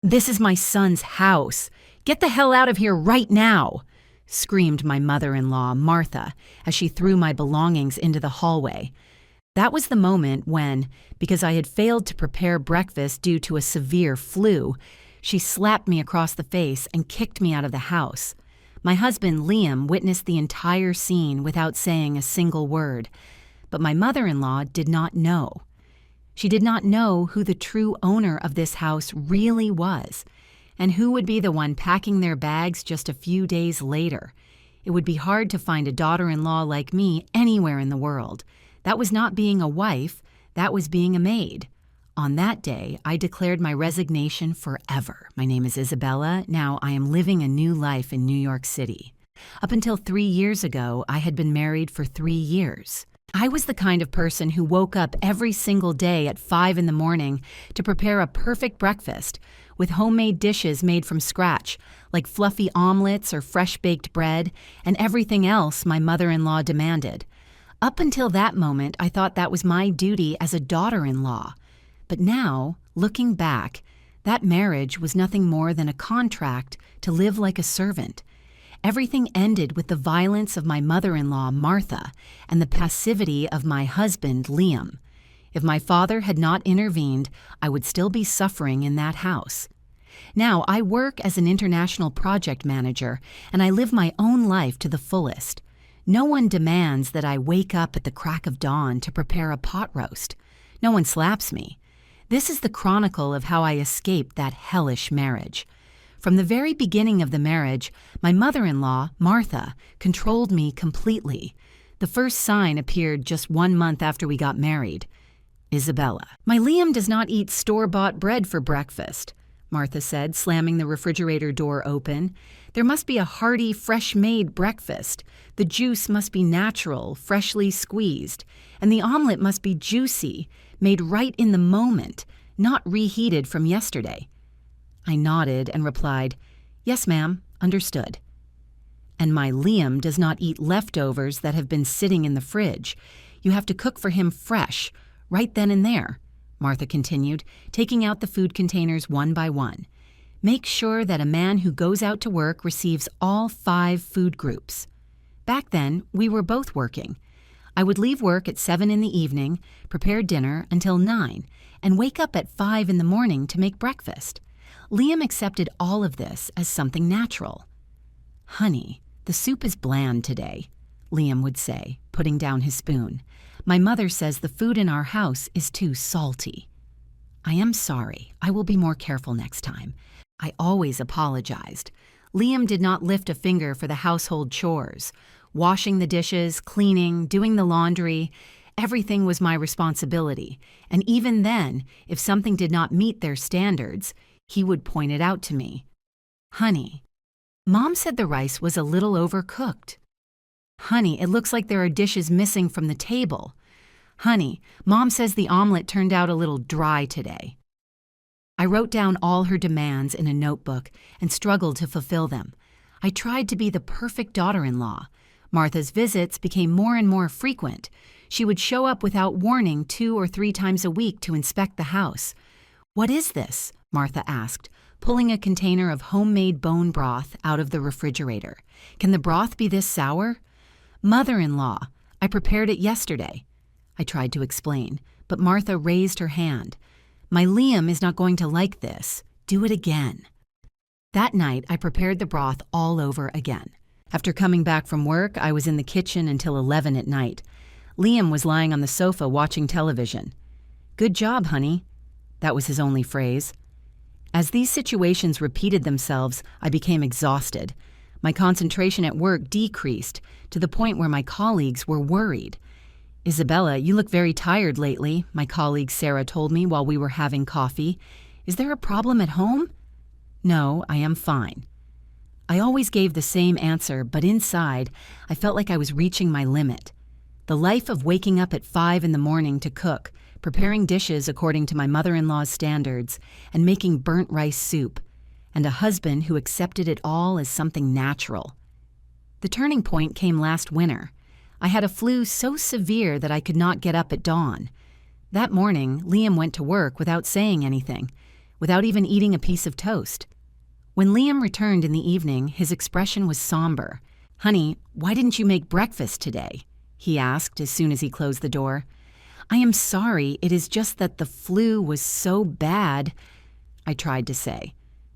"This is my son's house. Get the hell out of here right now," screamed my mother-in-law, Martha, as she threw my belongings into the hallway. That was the moment when, because I had failed to prepare breakfast due to a severe flu, she slapped me across the face and kicked me out of the house. My husband, Liam, witnessed the entire scene without saying a single word, but my mother-in-law did not know. She did not know who the true owner of this house really was, and who would be the one packing their bags just a few days later. It would be hard to find a daughter-in-law like me anywhere in the world. That was not being a wife, that was being a maid. On that day, I declared my resignation forever. My name is Isabella. Now I am living a new life in New York City. Up until 3 years ago, I had been married for 3 years. I was the kind of person who woke up every single day at 5 in the morning to prepare a perfect breakfast with homemade dishes made from scratch, like fluffy omelets or fresh-baked bread, and everything else my mother-in-law demanded. Up until that moment, I thought that was my duty as a daughter-in-law. But now, looking back, that marriage was nothing more than a contract to live like a servant. Everything ended with the violence of my mother-in-law, Martha, and the passivity of my husband, Liam. If my father had not intervened, I would still be suffering in that house. Now, I work as an international project manager, and I live my own life to the fullest. No one demands that I wake up at the crack of dawn to prepare a pot roast. No one slaps me. This is the chronicle of how I escaped that hellish marriage. From the very beginning of the marriage, my mother-in-law, Martha, controlled me completely. The first sign appeared just 1 month after we got married. Isabella. "My Liam does not eat store-bought bread for breakfast," Martha said, slamming the refrigerator door open. "There must be a hearty, fresh-made breakfast. The juice must be natural, freshly squeezed, and the omelet must be juicy, made right in the moment, not reheated from yesterday." I nodded and replied, "Yes, ma'am, understood." "And my Liam does not eat leftovers that have been sitting in the fridge. You have to cook for him fresh, right then and there," Martha continued, taking out the food containers one by one. "Make sure that a man who goes out to work receives all 5 food groups." Back then, we were both working. I would leave work at 7 in the evening, prepare dinner until 9, and wake up at 5 in the morning to make breakfast. Liam accepted all of this as something natural. "Honey, the soup is bland today," Liam would say, putting down his spoon. "My mother says the food in our house is too salty." "I am sorry. I will be more careful next time." I always apologized. Liam did not lift a finger for the household chores. Washing the dishes, cleaning, doing the laundry, everything was my responsibility. And even then, if something did not meet their standards, he would point it out to me. "Honey, Mom said the rice was a little overcooked." "Honey, it looks like there are dishes missing from the table." "Honey, Mom says the omelet turned out a little dry today." I wrote down all her demands in a notebook and struggled to fulfill them. I tried to be the perfect daughter-in-law. Martha's visits became more and more frequent. She would show up without warning 2 or 3 times a week to inspect the house. "What is this?" Martha asked, pulling a container of homemade bone broth out of the refrigerator. "Can the broth be this sour?" "Mother-in-law, I prepared it yesterday." I tried to explain, but Martha raised her hand. "My Liam is not going to like this. Do it again." That night, I prepared the broth all over again. After coming back from work, I was in the kitchen until 11 at night. Liam was lying on the sofa watching television. "Good job, honey." That was his only phrase. As these situations repeated themselves, I became exhausted. My concentration at work decreased to the point where my colleagues were worried. "Isabella, you look very tired lately," my colleague Sarah told me while we were having coffee. "Is there a problem at home?" "No, I am fine." I always gave the same answer, but inside, I felt like I was reaching my limit. The life of waking up at 5 in the morning to cook, preparing dishes according to my mother-in-law's standards, and making burnt rice soup, and a husband who accepted it all as something natural. The turning point came last winter. I had a flu so severe that I could not get up at dawn. That morning, Liam went to work without saying anything. without even eating a piece of toast. When Liam returned in the evening, his expression was somber. "Honey, why didn't you make breakfast today?" he asked as soon as he closed the door. "I am sorry, it is just that the flu was so bad," I tried to say.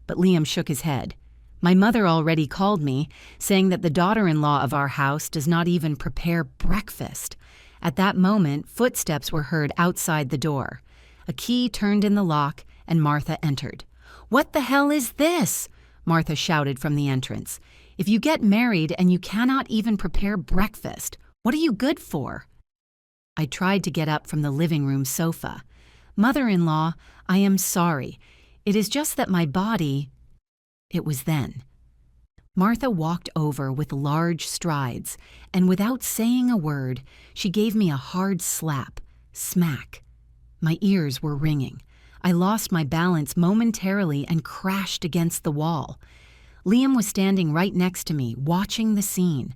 But Liam shook his head. "My mother already called me, saying that the daughter-in-law of our house does not even prepare breakfast." At that moment, footsteps were heard outside the door. A key turned in the lock, and Martha entered. "What the hell is this?" Martha shouted from the entrance. "If you get married and you cannot even prepare breakfast, what are you good for?" I tried to get up from the living room sofa. "Mother-in-law, I am sorry. It is just that my body—" It was then. Martha walked over with large strides, and without saying a word, she gave me a hard slap. Smack. My ears were ringing. I lost my balance momentarily and crashed against the wall. Liam was standing right next to me, watching the scene,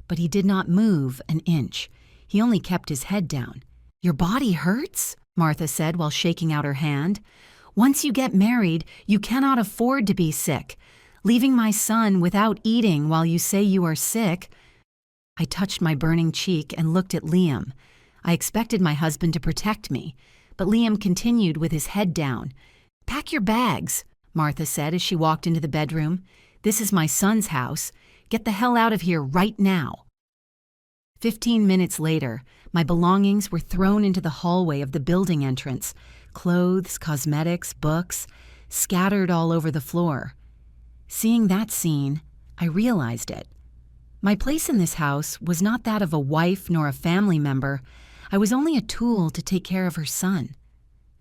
but he did not move an inch. He only kept his head down. "Your body hurts?" Martha said while shaking out her hand. "Once you get married, you cannot afford to be sick. Leaving my son without eating while you say you are sick." I touched my burning cheek and looked at Liam. I expected my husband to protect me, but Liam continued with his head down. "Pack your bags," Martha said as she walked into the bedroom. "This is my son's house. Get the hell out of here right now." 15 minutes later, my belongings were thrown into the hallway of the building entrance. Clothes, cosmetics, books, scattered all over the floor. Seeing that scene, I realized it. My place in this house was not that of a wife nor a family member. I was only a tool to take care of her son.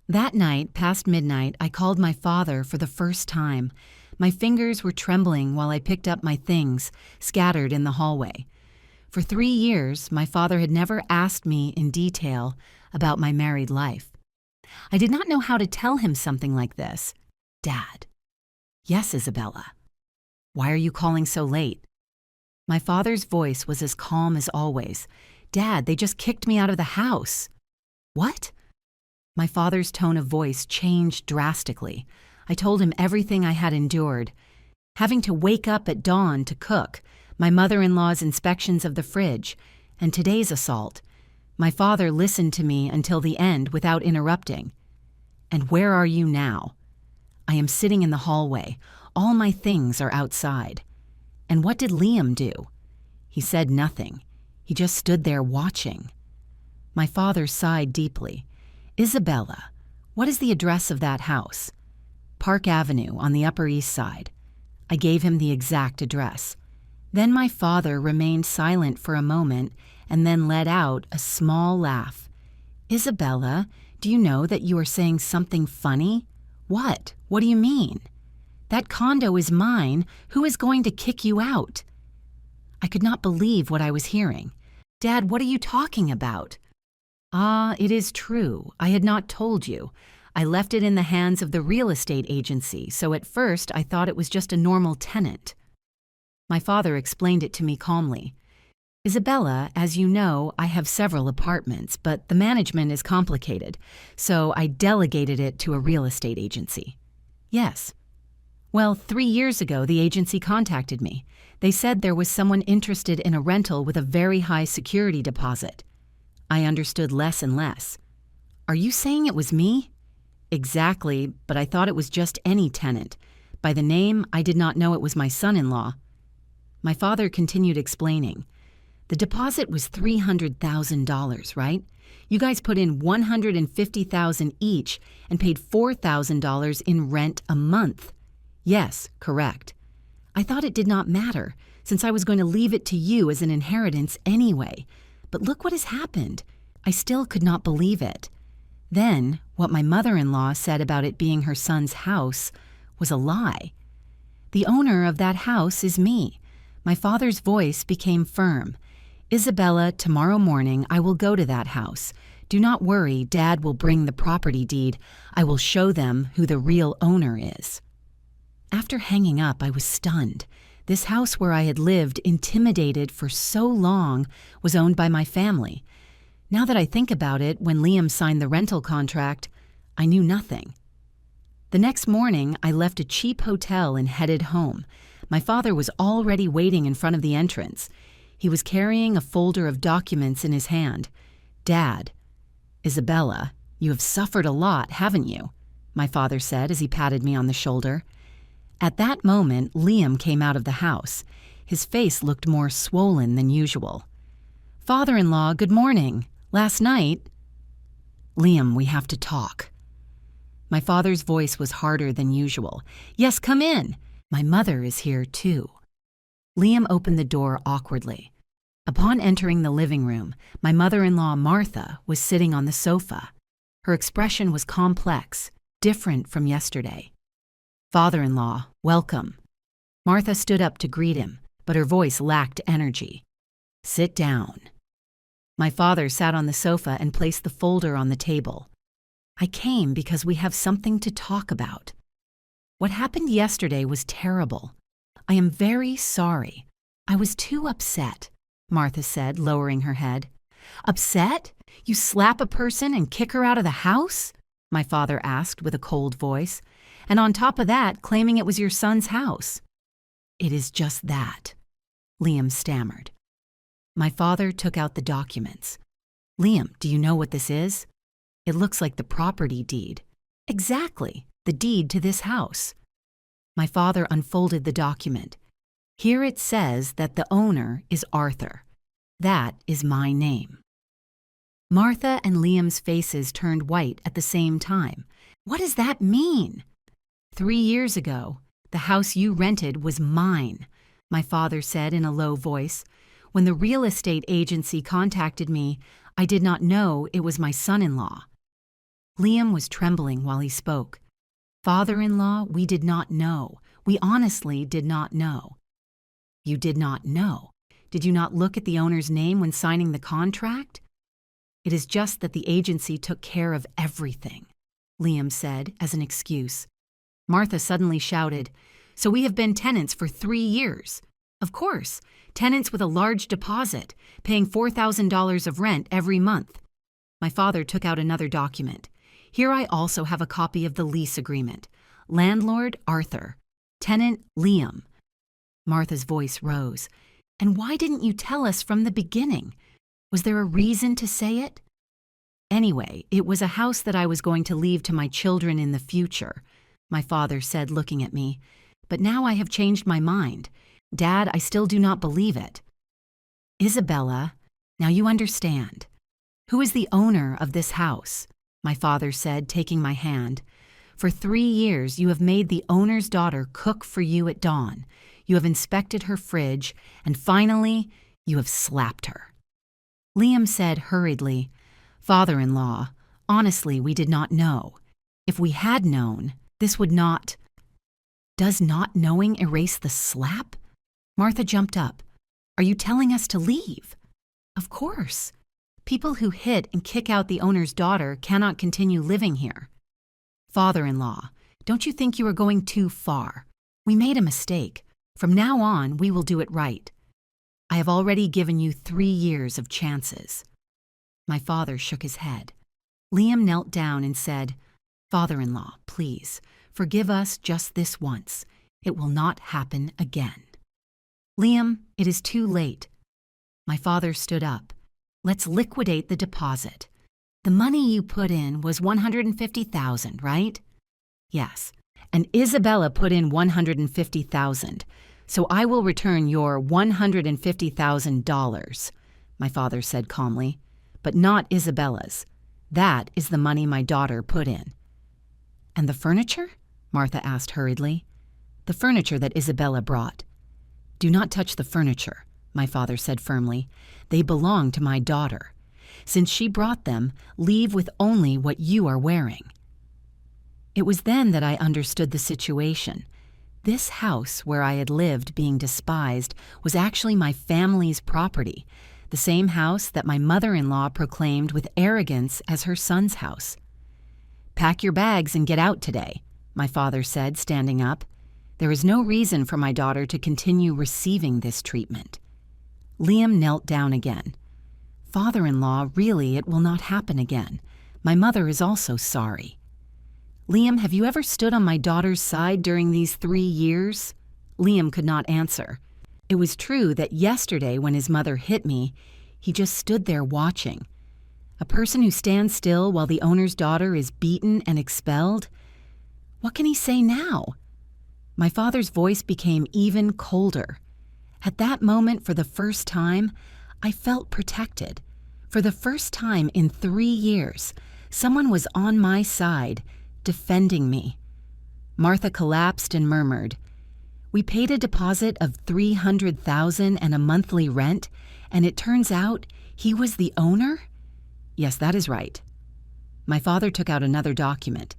That night, past midnight, I called my father for the first time. My fingers were trembling while I picked up my things, scattered in the hallway. For 3 years, my father had never asked me in detail about my married life. I did not know how to tell him something like this. "Dad." "Yes, Isabella." "Why are you calling so late?" My father's voice was as calm as always. "Dad, they just kicked me out of the house." "What?" My father's tone of voice changed drastically. I told him everything I had endured. Having to wake up at dawn to cook, my mother-in-law's inspections of the fridge, and today's assault. My father listened to me until the end without interrupting. "And where are you now?" "I am sitting in the hallway. All my things are outside." "And what did Liam do?" "He said nothing. He just stood there watching." My father sighed deeply. "Isabella, what is the address of that house?" "Park Avenue on the Upper East Side." I gave him the exact address. Then my father remained silent for a moment and then let out a small laugh. "Isabella, do you know that you are saying something funny?" "What? What do you mean?" "That condo is mine. Who is going to kick you out?" I could not believe what I was hearing. "Dad, what are you talking about?" "Ah, it is true. I had not told you. I left it in the hands of the real estate agency, so at first I thought it was just a normal tenant." My father explained it to me calmly. "Isabella, as you know, I have several apartments, but the management is complicated, so I delegated it to a real estate agency." "Yes." "Well, 3 years ago, the agency contacted me. They said there was someone interested in a rental with a very high security deposit." I understood less and less. "Are you saying it was me?" "Exactly, but I thought it was just any tenant. By the name, I did not know it was my son-in-law." My father continued explaining. "The deposit was $300,000, right? You guys put in $150,000 each and paid $4,000 in rent a month." "Yes, correct." "I thought it did not matter, since I was going to leave it to you as an inheritance anyway. But look what has happened." I still could not believe it. Then, what my mother-in-law said about it being her son's house was a lie. "The owner of that house is me." My father's voice became firm. "Isabella, tomorrow morning I will go to that house. Do not worry, Dad will bring the property deed. I will show them who the real owner is." After hanging up, I was stunned. This house where I had lived, intimidated for so long, was owned by my family. Now that I think about it, when Liam signed the rental contract, I knew nothing. The next morning, I left a cheap hotel and headed home. My father was already waiting in front of the entrance. He was carrying a folder of documents in his hand. "Dad, Isabella, you have suffered a lot, haven't you?" my father said as he patted me on the shoulder. At that moment, Liam came out of the house. His face looked more swollen than usual. "Father-in-law, good morning. Last night—" "Liam, we have to talk." My father's voice was harder than usual. "Yes, come in. My mother is here, too." Liam opened the door awkwardly. Upon entering the living room, my mother-in-law, Martha, was sitting on the sofa. Her expression was complex, different from yesterday. "Father-in-law, welcome." Martha stood up to greet him, but her voice lacked energy. "Sit down." My father sat on the sofa and placed the folder on the table. "I came because we have something to talk about. What happened yesterday was terrible. I am very sorry. I was too upset," Martha said, lowering her head. "Upset? You slap a person and kick her out of the house?" my father asked with a cold voice. "And on top of that, claiming it was your son's house." "It is just that," Liam stammered. My father took out the documents. "Liam, do you know what this is?" "It looks like the property deed." "Exactly, the deed to this house." My father unfolded the document. "Here it says that the owner is Arthur. That is my name." Martha and Liam's faces turned white at the same time. "What does that mean?" 3 years ago, the house you rented was mine," my father said in a low voice. "When the real estate agency contacted me, I did not know it was my son-in-law." Liam was trembling while he spoke. "Father-in-law, we did not know. We honestly did not know." "You did not know? Did you not look at the owner's name when signing the contract?" "It is just that the agency took care of everything," Liam said as an excuse. Martha suddenly shouted, "So we have been tenants for 3 years?" "Of course, tenants with a large deposit, paying $4,000 of rent every month." My father took out another document. "Here I also have a copy of the lease agreement. Landlord, Arthur. Tenant, Liam." Martha's voice rose. "And why didn't you tell us from the beginning? Was there a reason to say it?" "Anyway, it was a house that I was going to leave to my children in the future," my father said, looking at me. "But now I have changed my mind. Dad, I still do not believe it." "Isabella, now you understand. Who is the owner of this house?" my father said, taking my hand. "For 3 years you have made the owner's daughter cook for you at dawn. You have inspected her fridge, and finally, you have slapped her." Liam said hurriedly, "Father-in-law, honestly, we did not know. If we had known, this would not—" "Does not knowing erase the slap?" Martha jumped up. "Are you telling us to leave?" "Of course. People who hit and kick out the owner's daughter cannot continue living here." "Father-in-law, don't you think you are going too far? We made a mistake. From now on, we will do it right. I have already given you 3 years of chances." My father shook his head. Liam knelt down and said, "Father-in-law, please, forgive us just this once. It will not happen again." "Liam, it is too late." My father stood up. "Let's liquidate the deposit. The money you put in was $150,000, right?" "Yes. And Isabella put in $150,000. So I will return your $150,000, my father said calmly, "but not Isabella's. That is the money my daughter put in." "And the furniture?" Martha asked hurriedly. "The furniture that Isabella brought." "Do not touch the furniture," my father said firmly. "They belong to my daughter. Since she brought them, leave with only what you are wearing." It was then that I understood the situation. This house where I had lived being despised was actually my family's property, the same house that my mother-in-law proclaimed with arrogance as her son's house. "Pack your bags and get out today," my father said, standing up. "There is no reason for my daughter to continue receiving this treatment." Liam knelt down again. "Father-in-law, really, it will not happen again. My mother is also sorry." Liam, have you ever stood on my daughter's side during these 3 years? Liam could not answer. It was true that yesterday when his mother hit me, he just stood there watching. A person who stands still while the owner's daughter is beaten and expelled? What can he say now? My father's voice became even colder. At that moment, for the first time, I felt protected. For the first time in 3 years, someone was on my side, defending me. Martha collapsed and murmured, "We paid a deposit of $300,000 and a monthly rent, and it turns out he was the owner?" "Yes, that is right." My father took out another document.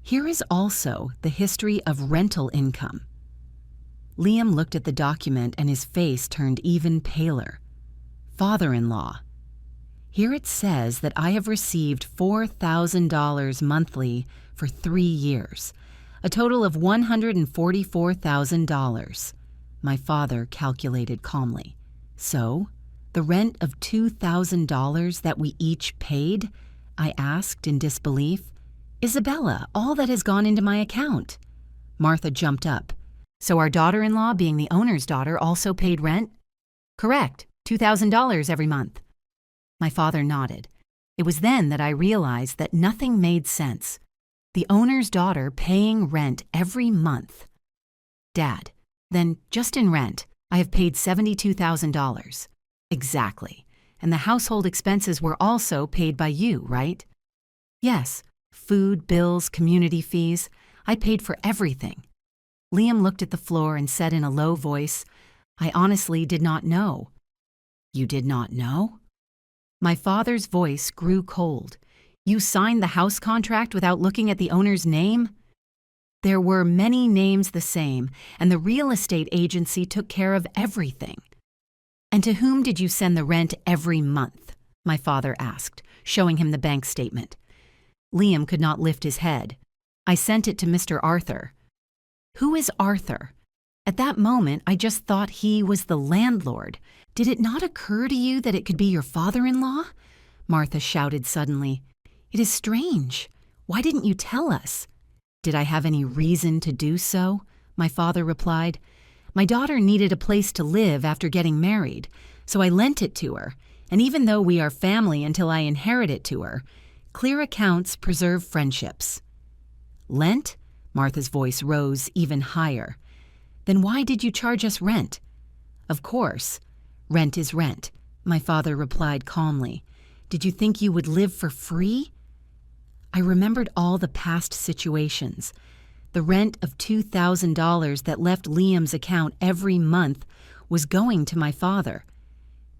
"Here is also the history of rental income." Liam looked at the document and his face turned even paler. "Father-in-law. Here it says that I have received $4,000 monthly for 3 years, a total of $144,000. My father calculated calmly. "So, the rent of $2,000 that we each paid?" I asked in disbelief. "Isabella, all that has gone into my account." Martha jumped up. "So our daughter-in-law, being the owner's daughter, also paid rent?" "Correct, $2,000 every month." My father nodded. It was then that I realized that nothing made sense. The owner's daughter paying rent every month. "Dad, then just in rent, I have paid $72,000. "Exactly. And the household expenses were also paid by you, right?" "Yes. Food, bills, community fees. I paid for everything." Liam looked at the floor and said in a low voice, "I honestly did not know." "You did not know?" My father's voice grew cold. "You signed the house contract without looking at the owner's name?" "There were many names the same, and the real estate agency took care of everything." "And to whom did you send the rent every month?" my father asked, showing him the bank statement. Liam could not lift his head. "I sent it to Mr. Arthur." "Who is Arthur?" At that moment, I just thought he was the landlord. "Did it not occur to you that it could be your father-in-law?" Martha shouted suddenly. "It is strange. Why didn't you tell us?" "Did I have any reason to do so?" my father replied. "My daughter needed a place to live after getting married, so I lent it to her, and even though we are family until I inherit it to her, clear accounts preserve friendships." "Lent?" Martha's voice rose even higher. "Then why did you charge us rent?" "Of course. Rent is rent," my father replied calmly. "Did you think you would live for free?" I remembered all the past situations. The rent of $2,000 that left Liam's account every month was going to my father.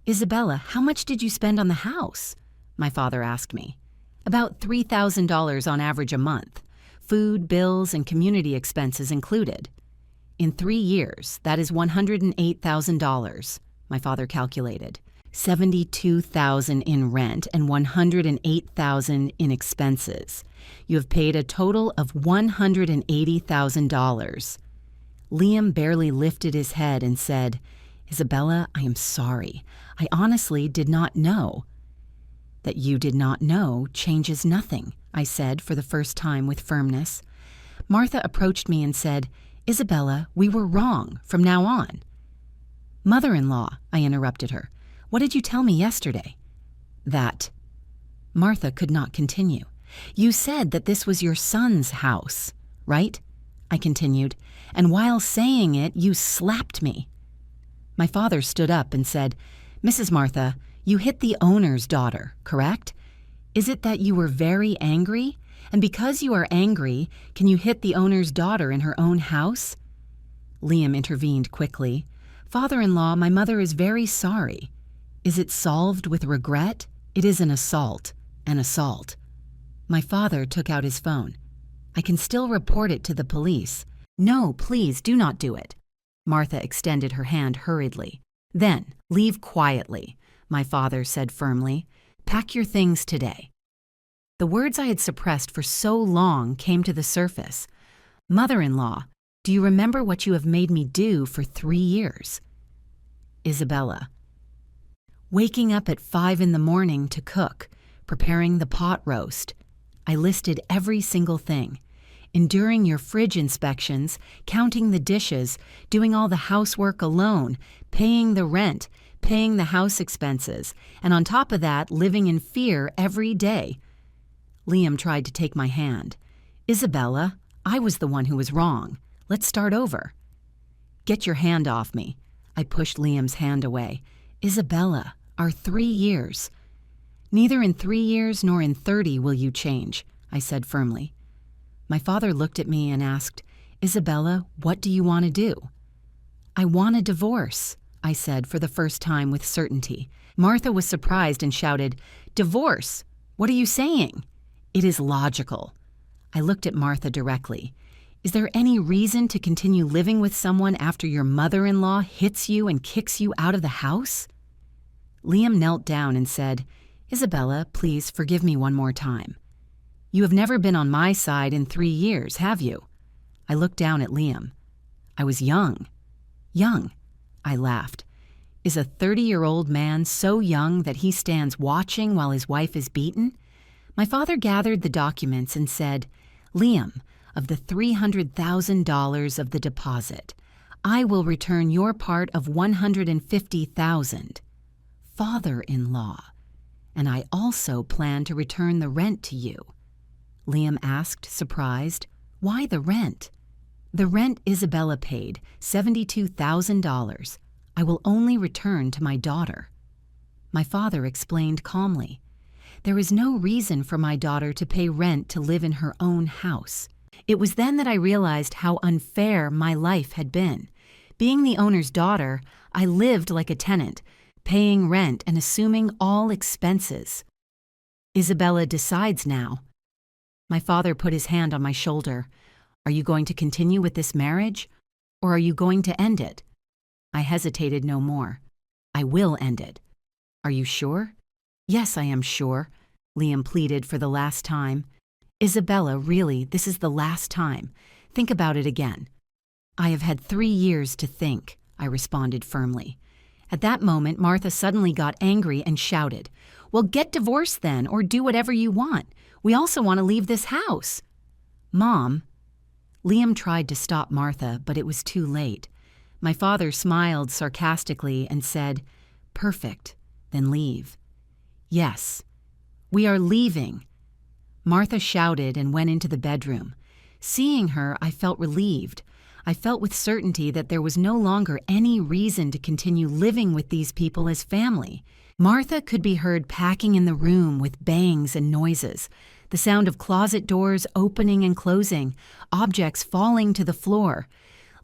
"Isabella, how much did you spend on the house?" my father asked me. "About $3,000 on average a month, food, bills, and community expenses included." "In 3 years, that is $108,000, my father calculated. $72,000 in rent and $108,000 in expenses. You have paid a total of $180,000. Liam barely lifted his head and said, "Isabella, I am sorry. I honestly did not know." "That you did not know changes nothing," I said for the first time with firmness. Martha approached me and said, "Isabella, we were wrong from now on." "Mother-in-law," I interrupted her, "what did you tell me yesterday?" "That." Martha could not continue. "You said that this was your son's house, right?" I continued, "and while saying it, you slapped me." My father stood up and said, "Mrs. Martha, you hit the owner's daughter, correct? Is it that you were very angry? And because you are angry, can you hit the owner's daughter in her own house?" Liam intervened quickly. "Father-in-law, my mother is very sorry. Is it solved with regret? It is an assault. An assault." My father took out his phone. "I can still report it to the police." "No, please do not do it." Martha extended her hand hurriedly. "Then, leave quietly," my father said firmly. "Pack your things today." The words I had suppressed for so long came to the surface. "Mother-in-law, do you remember what you have made me do for 3 years?" Isabella. Waking up at 5 in the morning to cook, preparing the pot roast. I listed every single thing. enduring your fridge inspections, counting the dishes, doing all the housework alone, paying the rent, paying the house expenses, and on top of that, living in fear every day. Liam tried to take my hand. Isabella, I was the one who was wrong. Let's start over. Get your hand off me. I pushed Liam's hand away. Isabella, our 3 years. Neither in 3 years nor in 30 will you change, I said firmly. My father looked at me and asked, Isabella, what do you want to do? I want a divorce, I said for the first time with certainty. Martha was surprised and shouted, Divorce? What are you saying? It is logical. I looked at Martha directly. Is there any reason to continue living with someone after your mother-in-law hits you and kicks you out of the house? Liam knelt down and said, Isabella, please forgive me one more time. You have never been on my side in 3 years, have you? I looked down at Liam. I was young. Young, I laughed. Is a 30-year-old man so young that he stands watching while his wife is beaten? My father gathered the documents and said, Liam, of the $300,000 of the deposit, I will return your part of $150,000. Father-in-law. And I also plan to return the rent to you. Liam asked, surprised, why the rent? The rent Isabella paid, $72,000. I will only return to my daughter. My father explained calmly. There is no reason for my daughter to pay rent to live in her own house. It was then that I realized how unfair my life had been. Being the owner's daughter, I lived like a tenant, paying rent and assuming all expenses. Isabella decides now. My father put his hand on my shoulder. Are you going to continue with this marriage, or are you going to end it? I hesitated no more. I will end it. Are you sure? Yes, I am sure, Liam pleaded for the last time. Isabella, really, this is the last time. Think about it again. I have had 3 years to think, I responded firmly. At that moment, Martha suddenly got angry and shouted, Well, get divorced then, or do whatever you want. We also want to leave this house. Mom. Liam tried to stop Martha, but it was too late. My father smiled sarcastically and said, Perfect, then leave. Yes, we are leaving. Martha shouted and went into the bedroom. Seeing her, I felt relieved. I felt with certainty that there was no longer any reason to continue living with these people as family. Martha could be heard packing in the room with bangs and noises, the sound of closet doors opening and closing, objects falling to the floor.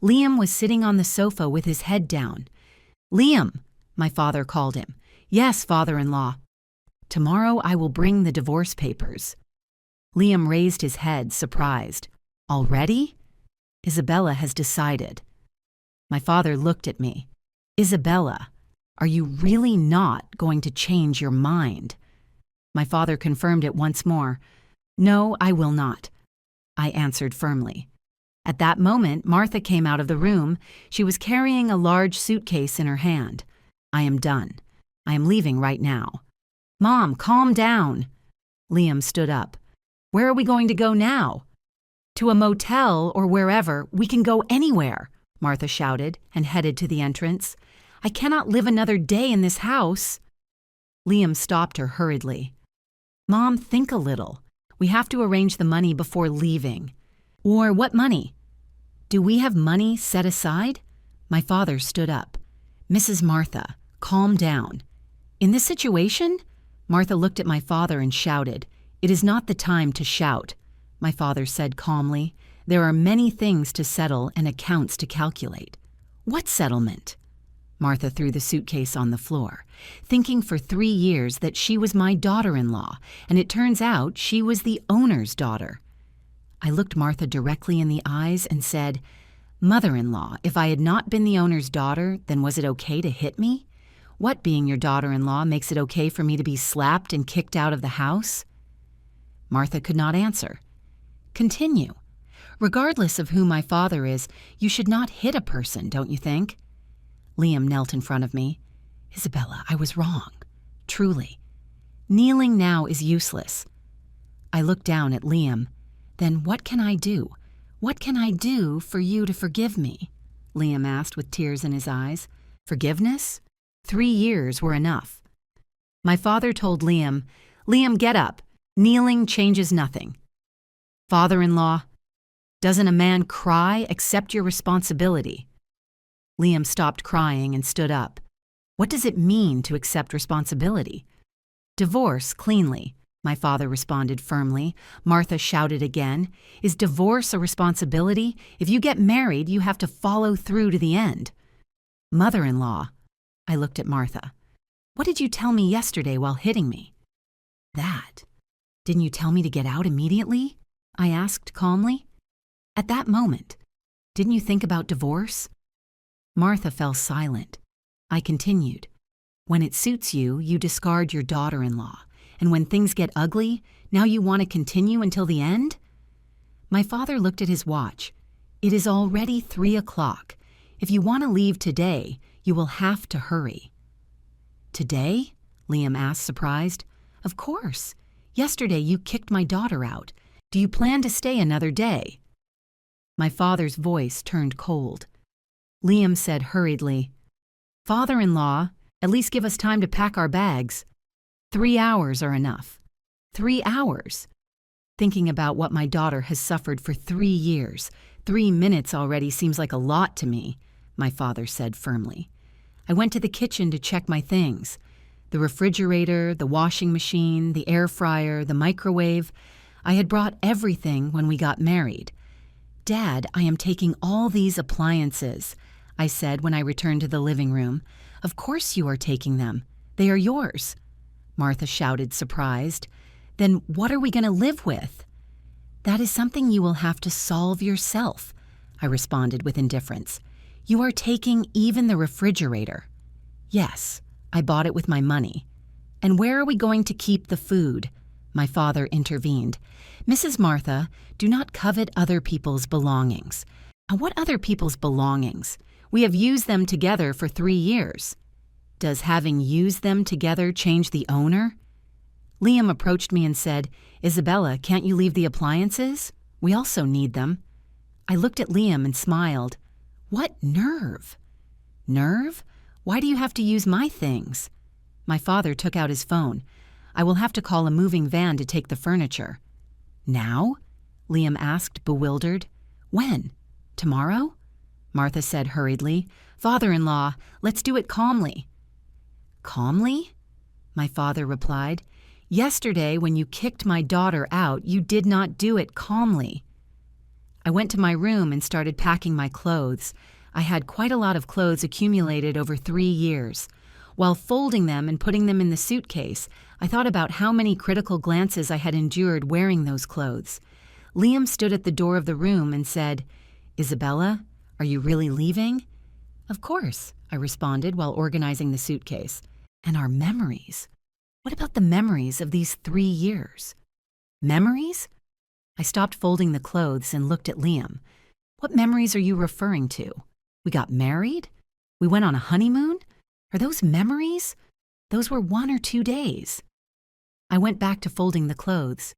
Liam was sitting on the sofa with his head down. Liam, my father called him. Yes, father-in-law. Tomorrow I will bring the divorce papers. Liam raised his head, surprised. Already? Isabella has decided. My father looked at me. Isabella, are you really not going to change your mind? My father confirmed it once more. No, I will not, I answered firmly. At that moment, Martha came out of the room. She was carrying a large suitcase in her hand. I am done. I am leaving right now. Mom, calm down. Liam stood up. Where are we going to go now? To a motel or wherever. We can go anywhere, Martha shouted and headed to the entrance. I cannot live another day in this house. Liam stopped her hurriedly. Mom, think a little. We have to arrange the money before leaving. Or what money? Do we have money set aside? My father stood up. Mrs. Martha, calm down. In this situation? Martha looked at my father and shouted. It is not the time to shout, my father said calmly. There are many things to settle and accounts to calculate. What settlement? Martha threw the suitcase on the floor, thinking for 3 years that she was my daughter-in-law, and it turns out she was the owner's daughter. I looked Martha directly in the eyes and said, Mother-in-law, if I had not been the owner's daughter, then was it okay to hit me? What, being your daughter-in-law, makes it okay for me to be slapped and kicked out of the house? Martha could not answer. Continue. Regardless of who my father is, you should not hit a person, don't you think? Liam knelt in front of me. Isabella, I was wrong. Truly. Kneeling now is useless. I looked down at Liam. Then what can I do? "What can I do for you to forgive me?" Liam asked with tears in his eyes. "Forgiveness? 3 years were enough." My father told Liam, "Liam, get up. Kneeling changes nothing." "Father-in-law, doesn't a man cry? Accept your responsibility." Liam stopped crying and stood up. "What does it mean to accept responsibility?" "Divorce cleanly," my father responded firmly. Martha shouted again, "Is divorce a responsibility? If you get married, you have to follow through to the end." "Mother-in-law," I looked at Martha. "What did you tell me yesterday while hitting me?" "That. Didn't you tell me to get out immediately?" I asked calmly. "At that moment, didn't you think about divorce?" Martha fell silent. I continued, "When it suits you, you discard your daughter-in-law. And when things get ugly, now you want to continue until the end?" My father looked at his watch. "It is already 3 o'clock. If you want to leave today, you will have to hurry." "Today?" Liam asked, surprised. "Of course. Yesterday you kicked my daughter out. Do you plan to stay another day?" My father's voice turned cold. Liam said hurriedly, "Father-in-law, at least give us time to pack our bags. 3 hours are enough." 3 hours? Thinking about what my daughter has suffered for 3 years, 3 minutes already seems like a lot to me, my father said firmly. I went to the kitchen to check my things. The refrigerator, the washing machine, the air fryer, the microwave. I had brought everything when we got married. "Dad, I am taking all these appliances," I said when I returned to the living room. "Of course you are taking them. They are yours." Martha shouted, surprised. "Then what are we going to live with?" "That is something you will have to solve yourself," I responded with indifference. "You are taking even the refrigerator." "Yes, I bought it with my money." "And where are we going to keep the food?" My father intervened. "Mrs. Martha, do not covet other people's belongings." "What other people's belongings? We have used them together for 3 years." "Does having used them together change the owner?" Liam approached me and said, "Isabella, can't you leave the appliances? We also need them." I looked at Liam and smiled. "What nerve?" "Nerve? Why do you have to use my things?" My father took out his phone. "I will have to call a moving van to take the furniture." "Now?" Liam asked, bewildered. "When? Tomorrow?" Martha said hurriedly, "Father-in-law, let's do it calmly." "Calmly?" My father replied. "Yesterday, when you kicked my daughter out, you did not do it calmly." I went to my room and started packing my clothes. I had quite a lot of clothes accumulated over 3 years. While folding them and putting them in the suitcase, I thought about how many critical glances I had endured wearing those clothes. Liam stood at the door of the room and said, "Isabella, are you really leaving?" "Of course," I responded while organizing the suitcase. "And our memories. What about the memories of these 3 years?" "Memories?" I stopped folding the clothes and looked at Liam. "What memories are you referring to? We got married? We went on a honeymoon? Are those memories? Those were 1 or 2 days." I went back to folding the clothes.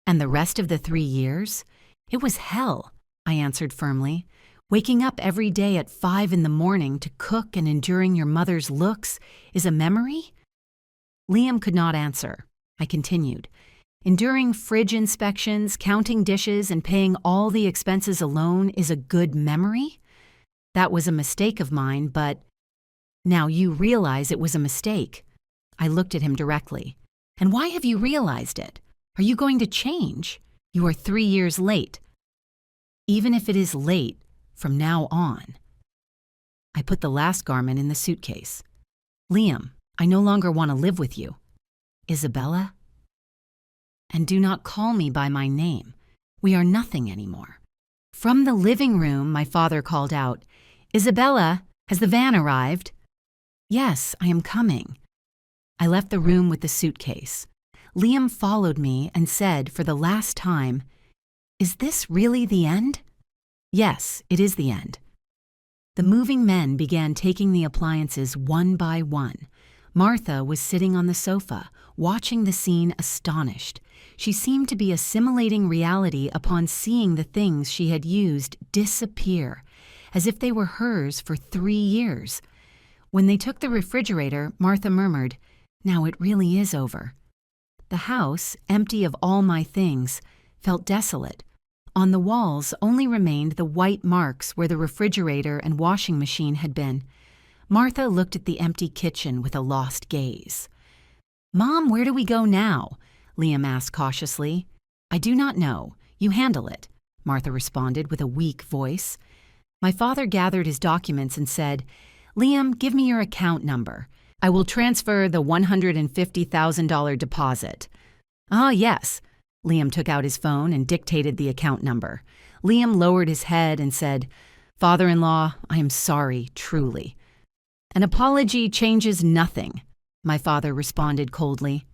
"And the rest of the 3 years? It was hell," I answered firmly. "Waking up every day at 5 in the morning to cook and enduring your mother's looks is a memory?" Liam could not answer. I continued. "Enduring fridge inspections, counting dishes, and paying all the expenses alone is a good memory? That was a mistake of mine, but..." "Now you realize it was a mistake." I looked at him directly. "And why have you realized it? Are you going to change? You are 3 years late." "Even if it is late, from now on." I put the last garment in the suitcase. "Liam, I no longer want to live with you." "Isabella?" "And do not call me by my name. We are nothing anymore." From the living room, my father called out, "Isabella, has the van arrived?" "Yes, I am coming." I left the room with the suitcase. Liam followed me and said for the last time, "Is this really the end?" "Yes, it is the end." The moving men began taking the appliances one by one. Martha was sitting on the sofa, watching the scene astonished. She seemed to be assimilating reality upon seeing the things she had used disappear, as if they were hers for 3 years. When they took the refrigerator, Martha murmured, "Now it really is over." The house, empty of all my things, felt desolate. On the walls only remained the white marks where the refrigerator and washing machine had been. Martha looked at the empty kitchen with a lost gaze. "Mom, where do we go now?" Liam asked cautiously. "I do not know. You handle it," Martha responded with a weak voice. My father gathered his documents and said, "Liam, give me your account number. I will transfer the $150,000 deposit." "Ah, yes." Liam took out his phone and dictated the account number. Liam lowered his head and said, "Father-in-law, I am sorry, truly." "An apology changes nothing," my father responded coldly.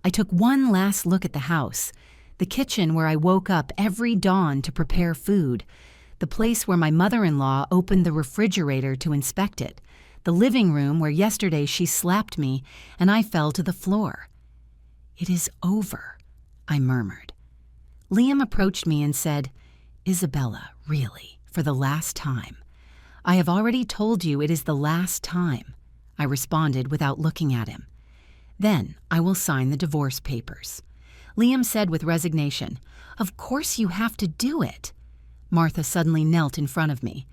I took one last look at the house, the kitchen where I woke up every dawn to prepare food, the place where my mother-in-law opened the refrigerator to inspect it, the living room where yesterday she slapped me and I fell to the floor. "It is over," I murmured. Liam approached me and said, "Isabella, really, for the last time." "I have already told you it is the last time," I responded without looking at him. "Then I will sign the divorce papers." Liam said with resignation, "Of course you have to do it." Martha suddenly knelt in front of me.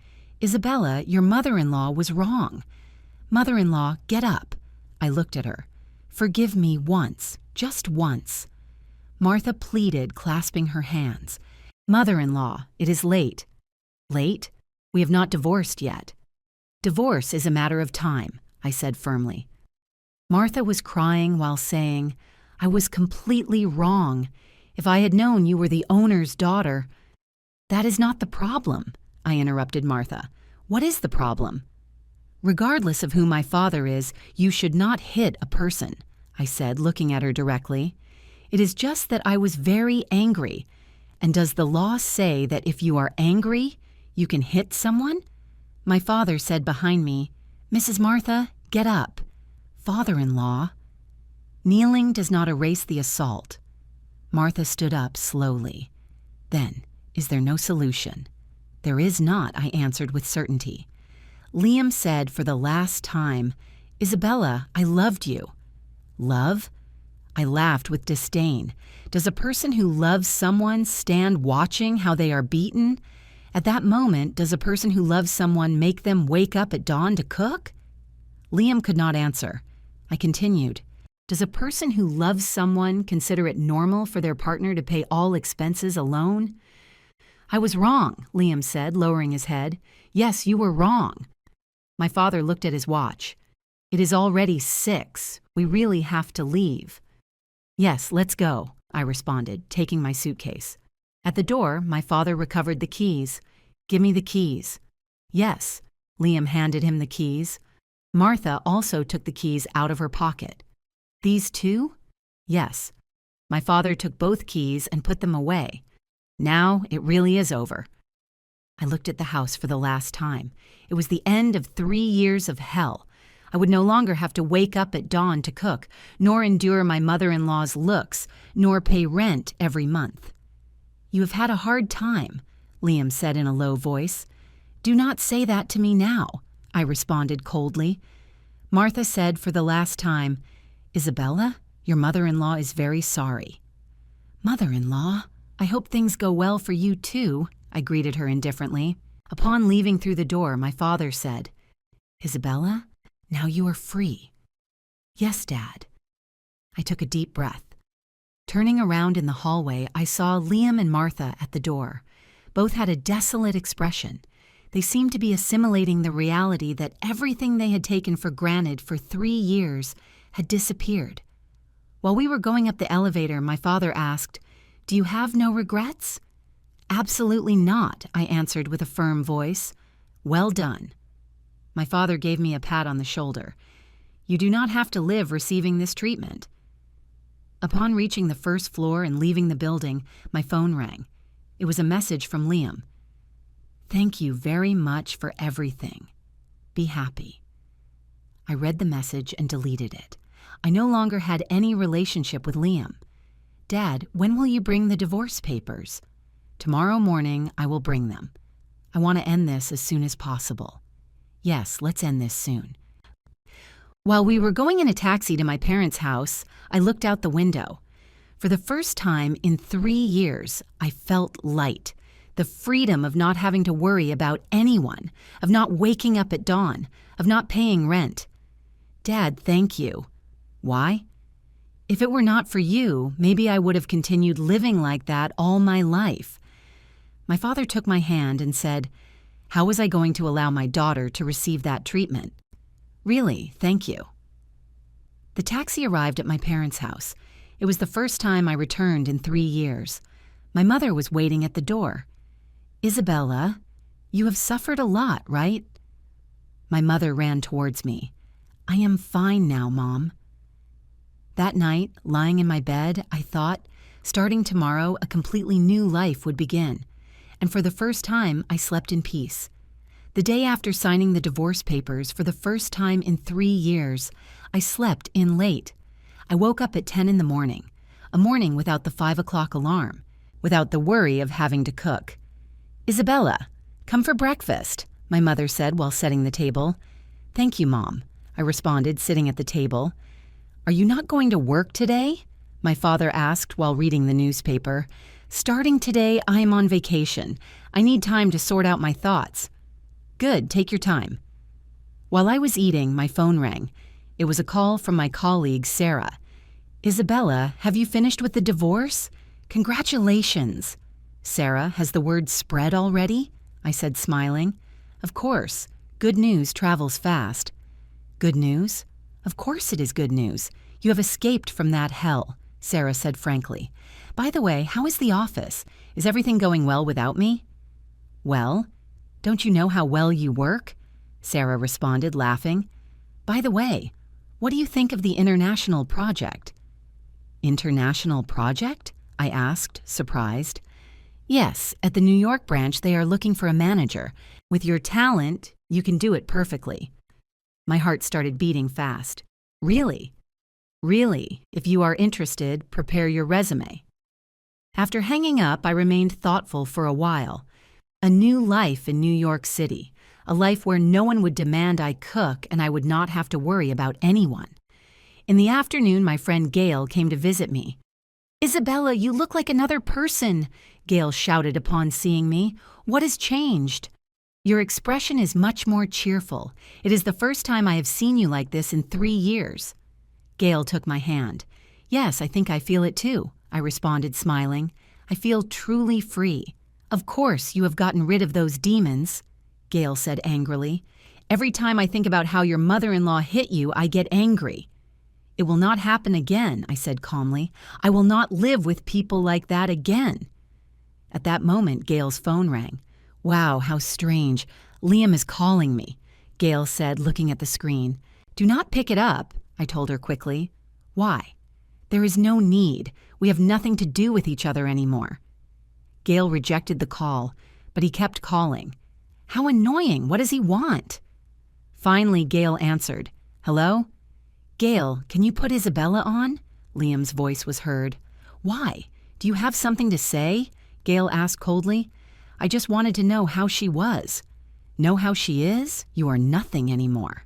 "Isabella, your mother-in-law was wrong." "Mother-in-law, get up." I looked at her. "Forgive me once, just once." Martha pleaded, clasping her hands. "Mother-in-law, it is late." "Late? We have not divorced yet." "Divorce is a matter of time," I said firmly. Martha was crying while saying, "I was completely wrong. If I had known you were the owner's daughter—" "That is not the problem," I interrupted Martha. "What is the problem?" "Regardless of who my father is, you should not hit a person," I said, looking at her directly. "It is just that I was very angry. And does the law say that if you are angry, you can hit someone?" My father said behind me, "Mrs. Martha, get up." "Father-in-law." "Kneeling does not erase the assault." Martha stood up slowly. "Then, is there no solution?" "There is not," I answered with certainty. Liam said for the last time, "Isabella, I loved you." "Love?" I laughed with disdain. Does a person who loves someone stand watching how they are beaten? At that moment, does a person who loves someone make them wake up at dawn to cook? Liam could not answer. I continued, "Does a person who loves someone consider it normal for their partner to pay all expenses alone?" "I was wrong," Liam said, lowering his head. "Yes, you were wrong." My father looked at his watch. "It is already 6. We really have to leave." "Yes, let's go," I responded, taking my suitcase. At the door, my father recovered the keys. "Give me the keys." "Yes." Liam handed him the keys. Martha also took the keys out of her pocket. "These too?" "Yes." My father took both keys and put them away. "Now it really is over." I looked at the house for the last time. It was the end of 3 years of hell. I would no longer have to wake up at dawn to cook, nor endure my mother-in-law's looks, nor pay rent every month. "You have had a hard time," Liam said in a low voice. "Do not say that to me now," I responded coldly. Martha said for the last time, "Isabella, your mother-in-law is very sorry." "Mother-in-law, I hope things go well for you too," I greeted her indifferently. Upon leaving through the door, my father said, "Isabella, now you are free." "Yes, Dad." I took a deep breath. Turning around in the hallway, I saw Liam and Martha at the door. Both had a desolate expression. They seemed to be assimilating the reality that everything they had taken for granted for 3 years had disappeared. While we were going up the elevator, my father asked, "Do you have no regrets?" "Absolutely not," I answered with a firm voice. "Well done." My father gave me a pat on the shoulder. "You do not have to live receiving this treatment." Upon reaching the first floor and leaving the building, my phone rang. It was a message from Liam. "Thank you very much for everything. Be happy." I read the message and deleted it. I no longer had any relationship with Liam. Dad, when will you bring the divorce papers? Tomorrow morning, I will bring them. I want to end this as soon as possible. Yes, let's end this soon. While we were going in a taxi to my parents' house, I looked out the window. For the first time in 3 years, I felt light. The freedom of not having to worry about anyone, of not waking up at dawn, of not paying rent. Dad, thank you. Why? If it were not for you, maybe I would have continued living like that all my life. My father took my hand and said, how was I going to allow my daughter to receive that treatment? Really, thank you. The taxi arrived at my parents' house. It was the first time I returned in 3 years. My mother was waiting at the door. Isabella, you have suffered a lot, right? My mother ran towards me. I am fine now, Mom. That night, lying in my bed, I thought, starting tomorrow, a completely new life would begin. And for the first time, I slept in peace. The day after signing the divorce papers, for the first time in 3 years, I slept in late. I woke up at 10 in the morning, a morning without the 5 o'clock alarm, without the worry of having to cook. Isabella, come for breakfast, my mother said while setting the table. Thank you, Mom, I responded, sitting at the table. Are you not going to work today? My father asked while reading the newspaper. Starting today, I am on vacation. I need time to sort out my thoughts. Good, take your time. While I was eating, my phone rang. It was a call from my colleague, Sarah. Isabella, have you finished with the divorce? Congratulations. Sarah, has the word spread already? I said, smiling. Of course. Good news travels fast. Good news? Of course it is good news. You have escaped from that hell, Sarah said frankly. By the way, how is the office? Is everything going well without me? Well, don't you know how well you work? Sarah responded, laughing. By the way, what do you think of the international project? International project? I asked, surprised. Yes, at the New York branch they are looking for a manager. With your talent, you can do it perfectly. My heart started beating fast. Really? Really, if you are interested, prepare your resume. After hanging up, I remained thoughtful for a while. A new life in New York City, a life where no one would demand I cook and I would not have to worry about anyone. In the afternoon, my friend Gail came to visit me. Isabella, you look like another person, Gail shouted upon seeing me. What has changed? Your expression is much more cheerful. It is the first time I have seen you like this in 3 years. Gail took my hand. Yes, I think I feel it too, I responded, smiling. I feel truly free. Of course, you have gotten rid of those demons, Gail said angrily. Every time I think about how your mother-in-law hit you, I get angry. It will not happen again, I said calmly. I will not live with people like that again. At that moment, Gail's phone rang. Wow, how strange. Liam is calling me, Gail said, looking at the screen. Do not pick it up, I told her quickly. Why? There is no need. We have nothing to do with each other anymore. Gail rejected the call, but he kept calling. How annoying. What does he want? Finally, Gail answered. Hello? Gail, can you put Isabella on? Liam's voice was heard. Why? Do you have something to say? Gail asked coldly. I just wanted to know how she was. Know how she is? You are nothing anymore.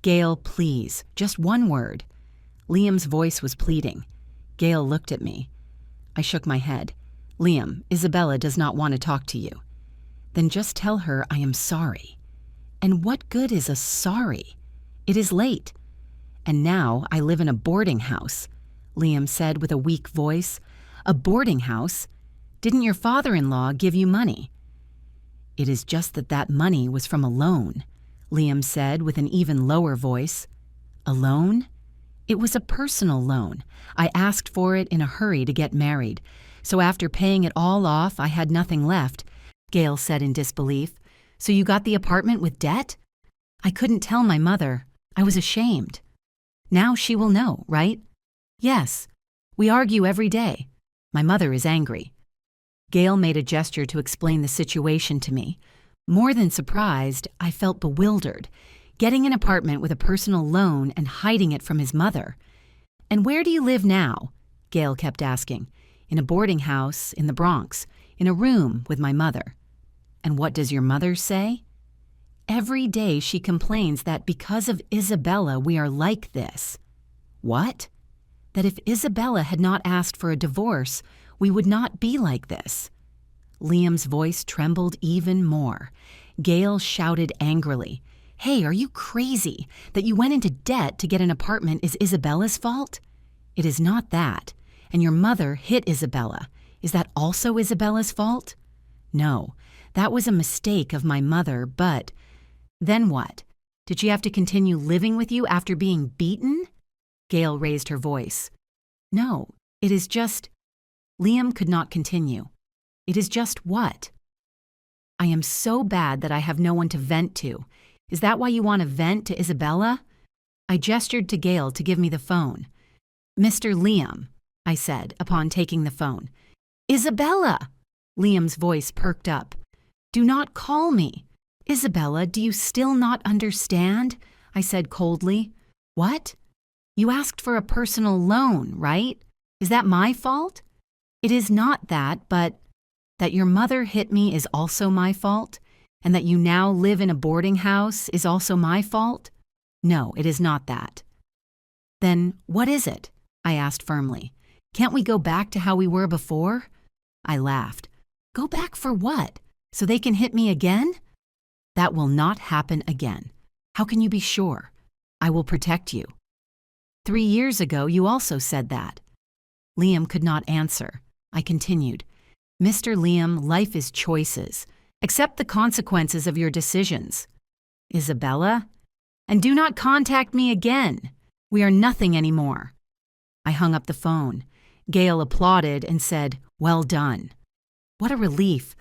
Gail, please, just one word. Liam's voice was pleading. Gail looked at me. I shook my head. Liam, Isabella does not want to talk to you. Then just tell her I am sorry. And what good is a sorry? It is late. And now I live in a boarding house, Liam said with a weak voice. A boarding house? Didn't your father-in-law give you money? It is just that that money was from a loan, Liam said with an even lower voice. A loan? It was a personal loan. I asked for it in a hurry to get married. So after paying it all off, I had nothing left, Gail said in disbelief. So you got the apartment with debt? I couldn't tell my mother. I was ashamed. Now she will know, right? Yes. We argue every day. My mother is angry. Gail made a gesture to explain the situation to me. More than surprised, I felt bewildered. getting an apartment with a personal loan and hiding it from his mother. And where do you live now? Gail kept asking. In a boarding house in the Bronx, in a room with my mother. And what does your mother say? Every day she complains that because of Isabella we are like this. What? That if Isabella had not asked for a divorce, we would not be like this. Liam's voice trembled even more. Gail shouted angrily, "Hey, are you crazy? That you went into debt to get an apartment is Isabella's fault? It is not that. And your mother hit Isabella. Is that also Isabella's fault? No, that was a mistake of my mother, but... Then what? Did she have to continue living with you after being beaten?" Gail raised her voice. "No, it is just..." Liam could not continue. "It is just what?" "I am so bad that I have no one to vent to. Is that why you want to vent to Isabella?" I gestured to Gail to give me the phone. "Mr. Liam," I said upon taking the phone. "Isabella!" Liam's voice perked up. "Do not call me. Isabella, do you still not understand?" I said coldly. "What? You asked for a personal loan, right? Is that my fault?" "It is not that, but that your mother hit me is also my fault, and that you now live in a boarding house is also my fault? No, it is not that." "Then what is it?" I asked firmly. "Can't we go back to how we were before?" I laughed. "Go back for what? So they can hit me again?" "That will not happen again. How can you be sure? I will protect you." 3 years ago, you also said that." Liam could not answer. I continued, "Mr. Liam, life is choices. Accept the consequences of your decisions." "Isabella? And do not contact me again. We are nothing anymore." I hung up the phone. Gail applauded and said, "Well done." "What a relief.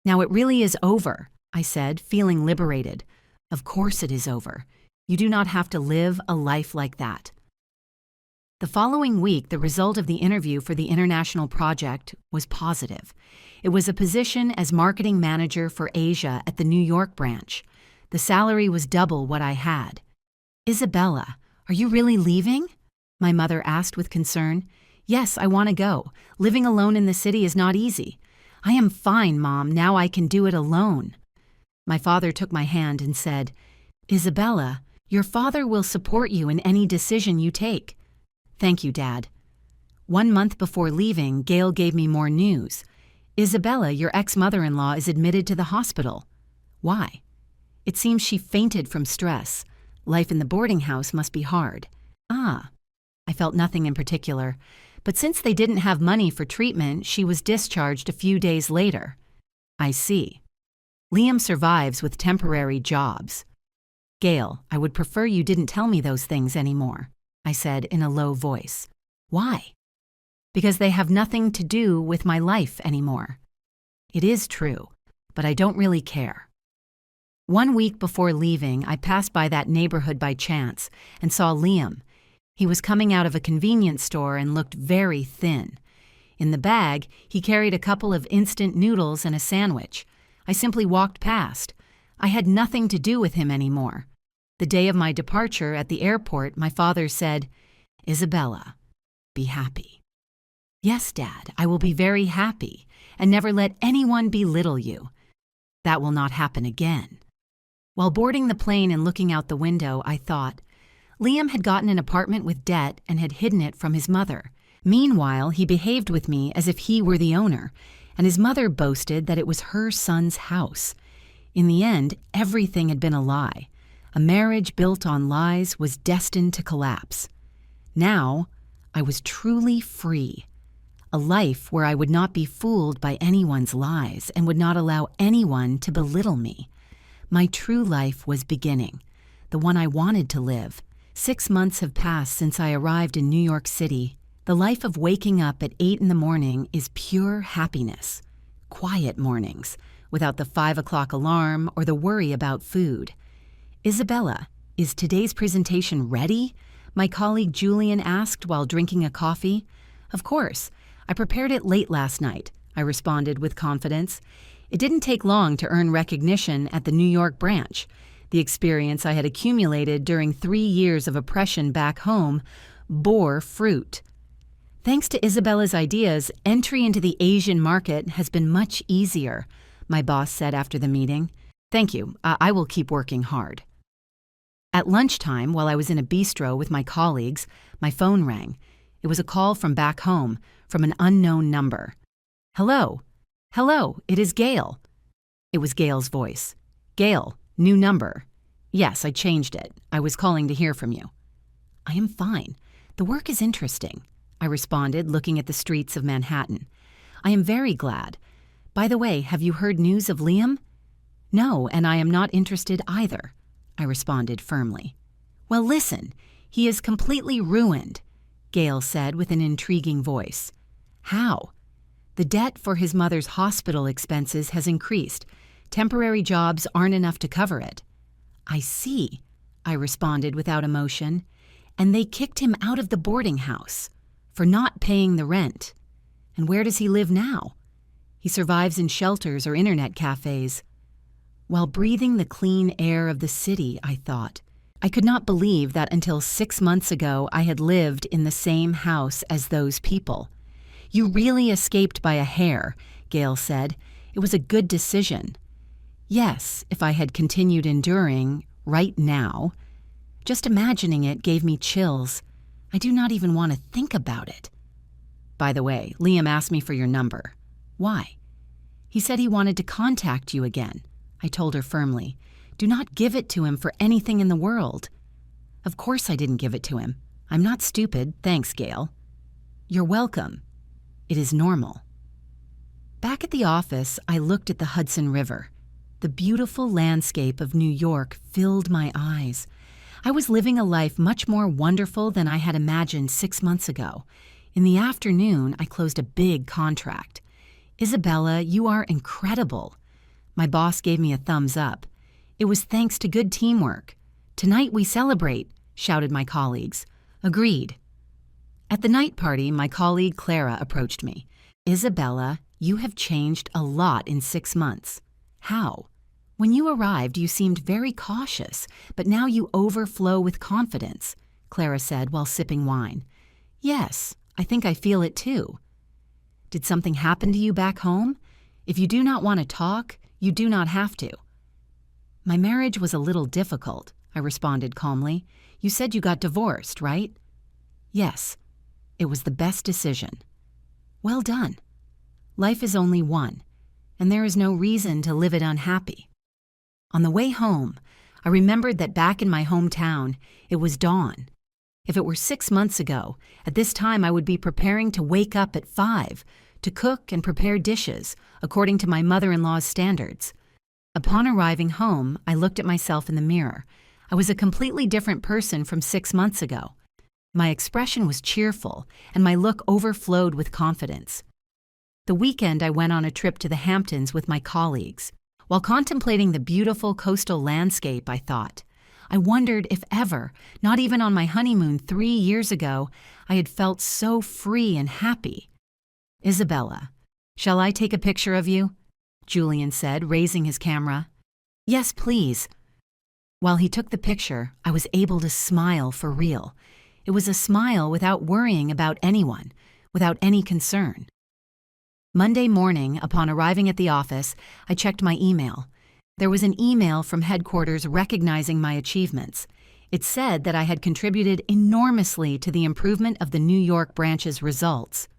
Now it really is over," I said, feeling liberated. "Of course it is over. You do not have to live a life like that." The following week, the result of the interview for the international project was positive. It was a position as marketing manager for Asia at the New York branch. The salary was double what I had. "Isabella, are you really leaving?" my mother asked with concern. "Yes, I want to go. Living alone in the city is not easy." "I am fine, Mom. Now I can do it alone." My father took my hand and said, "Isabella, your father will support you in any decision you take." "Thank you, Dad." 1 month before leaving, Gail gave me more news. "Isabella, your ex-mother-in-law, is admitted to the hospital." "Why?" "It seems she fainted from stress. Life in the boarding house must be hard." "Ah." I felt nothing in particular, but since they didn't have money for treatment, she was discharged a few days later. "I see. Liam survives with temporary jobs." "Gail, I would prefer you didn't tell me those things anymore," I said in a low voice. "Why?" "Because they have nothing to do with my life anymore." "It is true, but I don't really care." 1 week before leaving, I passed by that neighborhood by chance and saw Liam. He was coming out of a convenience store and looked very thin. In the bag, he carried a couple of instant noodles and a sandwich. I simply walked past. I had nothing to do with him anymore. The day of my departure at the airport, my father said, "Isabella, be happy." "Yes, Dad, I will be very happy, and never let anyone belittle you." "That will not happen again." While boarding the plane and looking out the window, I thought, Liam had gotten an apartment with debt and had hidden it from his mother. Meanwhile, he behaved with me as if he were the owner, and his mother boasted that it was her son's house. In the end, everything had been a lie. A marriage built on lies was destined to collapse. Now, I was truly free. A life where I would not be fooled by anyone's lies and would not allow anyone to belittle me. My true life was beginning, the one I wanted to live. 6 months have passed since I arrived in New York City. The life of waking up at 8 in the morning is pure happiness. Quiet mornings, without the 5 o'clock alarm or the worry about food. "Isabella, is today's presentation ready?" my colleague Julian asked while drinking a coffee. "Of course. I prepared it late last night," I responded with confidence. It didn't take long to earn recognition at the New York branch. The experience I had accumulated during 3 years of oppression back home bore fruit. Thanks to Isabella's ideas, entry into the Asian market has been much easier, my boss said after the meeting. Thank you. I will keep working hard. At lunchtime, while I was in a bistro with my colleagues, my phone rang. It was a call from back home, from an unknown number. Hello. Hello, it is Gail. It was Gail's voice. Gail, new number. Yes, I changed it. I was calling to hear from you. I am fine. The work is interesting, I responded, looking at the streets of Manhattan. I am very glad. By the way, have you heard news of Liam? No, and I am not interested either, I responded firmly. Well, listen, he is completely ruined, Gail said with an intriguing voice. How? The debt for his mother's hospital expenses has increased. Temporary jobs aren't enough to cover it. I see, I responded without emotion. And they kicked him out of the boarding house for not paying the rent. And where does he live now? He survives in shelters or internet cafes. While breathing the clean air of the city, I thought. I could not believe that until 6 months ago I had lived in the same house as those people. You really escaped by a hair, Gail said. It was a good decision. Yes, if I had continued enduring, right now. Just imagining it gave me chills. I do not even want to think about it. By the way, Liam asked me for your number. Why? He said he wanted to contact you again. I told her firmly. Do not give it to him for anything in the world. Of course I didn't give it to him. I'm not stupid, thanks, Gail. You're welcome. It is normal. Back at the office, I looked at the Hudson River. The beautiful landscape of New York filled my eyes. I was living a life much more wonderful than I had imagined 6 months ago. In the afternoon, I closed a big contract. Isabella, you are incredible. My boss gave me a thumbs up. It was thanks to good teamwork. Tonight we celebrate, shouted my colleagues. Agreed. At the night party, my colleague Clara approached me. Isabella, you have changed a lot in 6 months. How? When you arrived, you seemed very cautious, but now you overflow with confidence, Clara said while sipping wine. Yes, I think I feel it too. Did something happen to you back home? If you do not want to talk, you do not have to. My marriage was a little difficult, I responded calmly. You said you got divorced, right? Yes. It was the best decision. Well done. Life is only one, and there is no reason to live it unhappy. On the way home, I remembered that back in my hometown, it was dawn. If it were 6 months ago, at this time I would be preparing to wake up at 5 to cook and prepare dishes according to my mother-in-law's standards. Upon arriving home, I looked at myself in the mirror. I was a completely different person from 6 months ago. My expression was cheerful, and my look overflowed with confidence. The weekend I went on a trip to the Hamptons with my colleagues. While contemplating the beautiful coastal landscape, I thought, I wondered if ever, not even on my honeymoon 3 years ago, I had felt so free and happy. Isabella, shall I take a picture of you? Julian said, raising his camera. Yes, please. While he took the picture, I was able to smile for real. It was a smile without worrying about anyone, without any concern. Monday morning, upon arriving at the office, I checked my email. There was an email from headquarters recognizing my achievements. It said that I had contributed enormously to the improvement of the New York branch's results.